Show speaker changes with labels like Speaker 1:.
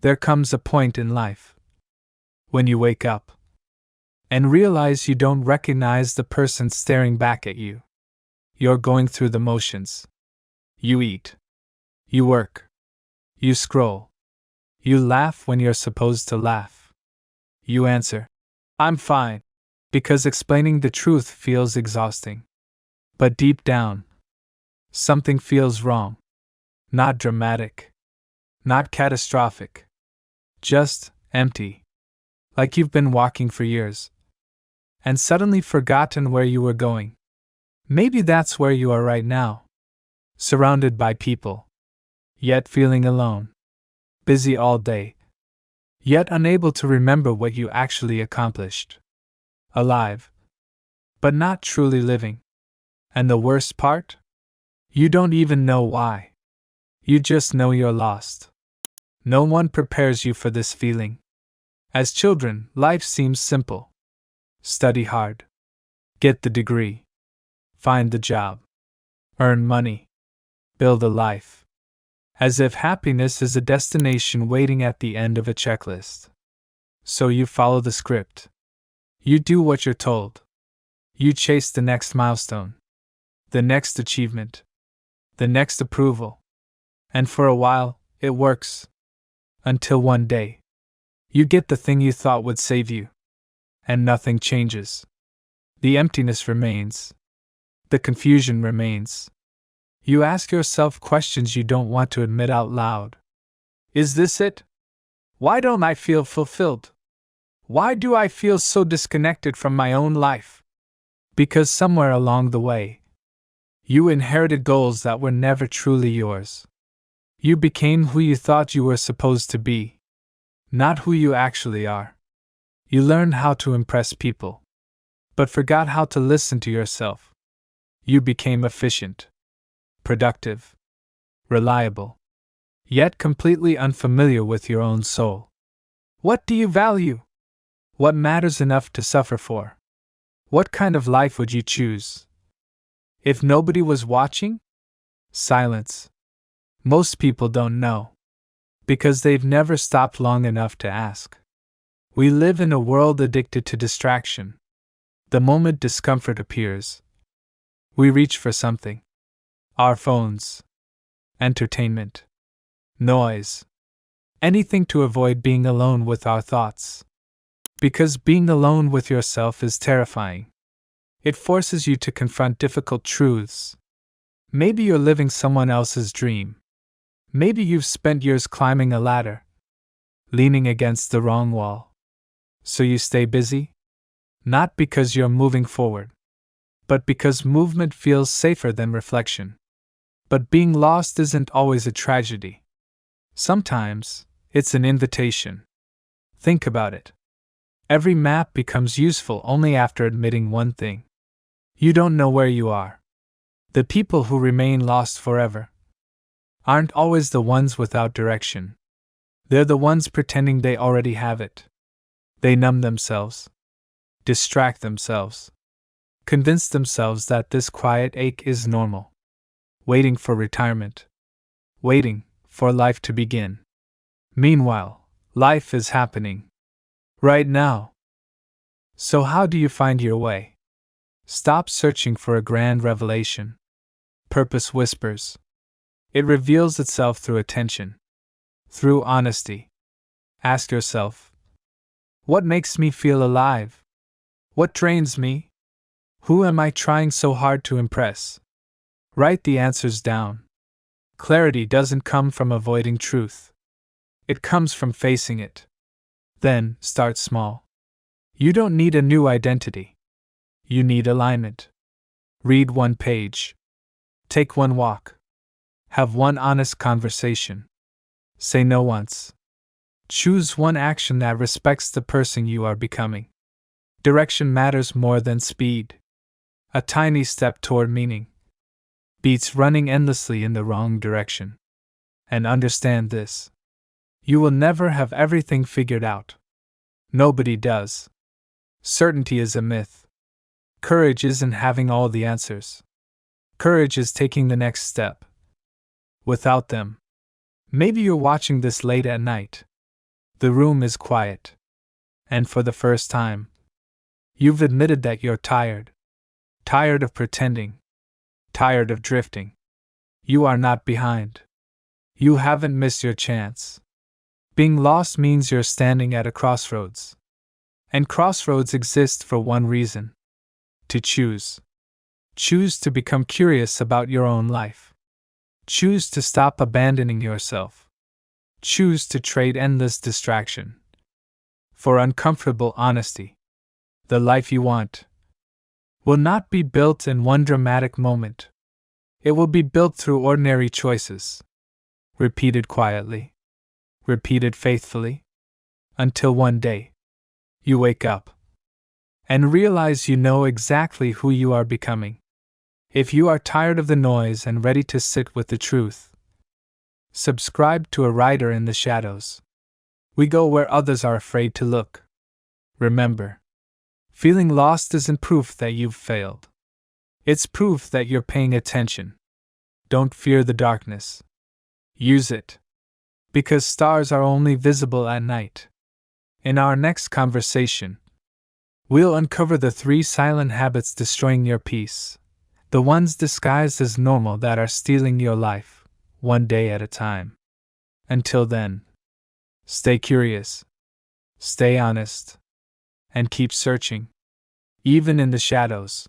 Speaker 1: There comes a point in life when you wake up and realize you don't recognize the person staring back at you. You're going through the motions. You eat. You work. You scroll. You laugh when you're supposed to laugh. You answer, "I'm fine," because explaining the truth feels exhausting. But deep down, something feels wrong. Not dramatic. Not catastrophic. Just empty. Like you've been walking for years and suddenly forgotten where you were going. Maybe that's where you are right now. Surrounded by people, yet feeling alone. Busy all day, yet unable to remember what you actually accomplished. Alive, but not truly living. And the worst part? You don't even know why. You just know you're lost. No one prepares you for this feeling. As children, life seems simple. Study hard. Get the degree. Find the job. Earn money. Build a life. As if happiness is a destination waiting at the end of a checklist. So you follow the script. You do what you're told. You chase the next milestone. The next achievement. The next approval. And for a while, it works. Until one day, you get the thing you thought would save you. And nothing changes. The emptiness remains. The confusion remains. You ask yourself questions you don't want to admit out loud. Is this it? Why don't I feel fulfilled? Why do I feel so disconnected from my own life? Because somewhere along the way, you inherited goals that were never truly yours. You became who you thought you were supposed to be, not who you actually are. You learned how to impress people, but forgot how to listen to yourself. You became efficient, productive, reliable, yet completely unfamiliar with your own soul. What do you value? What matters enough to suffer for? What kind of life would you choose? If nobody was watching? Silence. Most people don't know, because they've never stopped long enough to ask. We live in a world addicted to distraction. The moment discomfort appears, we reach for something. Our phones, entertainment, noise, anything to avoid being alone with our thoughts. Because being alone with yourself is terrifying. It forces you to confront difficult truths. Maybe you're living someone else's dream. Maybe you've spent years climbing a ladder, leaning against the wrong wall. So you stay busy? Not because you're moving forward, but because movement feels safer than reflection. But being lost isn't always a tragedy. Sometimes, it's an invitation. Think about it. Every map becomes useful only after admitting one thing. You don't know where you are. The people who remain lost forever aren't always the ones without direction. They're the ones pretending they already have it. They numb themselves, distract themselves, convince themselves that this quiet ache is normal. Waiting for retirement. Waiting for life to begin. Meanwhile, life is happening. Right now. So how do you find your way? Stop searching for a grand revelation. Purpose whispers. It reveals itself through attention. Through honesty. Ask yourself, what makes me feel alive? What drains me? Who am I trying so hard to impress? Write the answers down. Clarity doesn't come from avoiding truth. It comes from facing it. Then, start small. You don't need a new identity. You need alignment. Read one page. Take one walk. Have one honest conversation. Say no once. Choose one action that respects the person you are becoming. Direction matters more than speed. A tiny step toward meaning beats running endlessly in the wrong direction. And understand this. You will never have everything figured out. Nobody does. Certainty is a myth. Courage isn't having all the answers. Courage is taking the next step. Without them, maybe you're watching this late at night, The room is quiet. And for the first time, you've admitted that you're tired. Tired of pretending. Tired of drifting. You are not behind. You haven't missed your chance. Being lost means you're standing at a crossroads. And crossroads exist for one reason: to choose. Choose to become curious about your own life. Choose to stop abandoning yourself. Choose to trade endless distraction for uncomfortable honesty. The life you want will not be built in one dramatic moment. It will be built through ordinary choices, repeated quietly, repeated faithfully, until one day you wake up and realize you know exactly who you are becoming. If you are tired of the noise and ready to sit with the truth, subscribe to A Writer in the Shadows. We go where others are afraid to look. Remember, feeling lost isn't proof that you've failed. It's proof that you're paying attention. Don't fear the darkness. Use it. Because stars are only visible at night. In our next conversation, we'll uncover the 3 silent habits destroying your peace. The ones disguised as normal that are stealing your life, one day at a time. Until then, stay curious, stay honest, and keep searching, even in the shadows.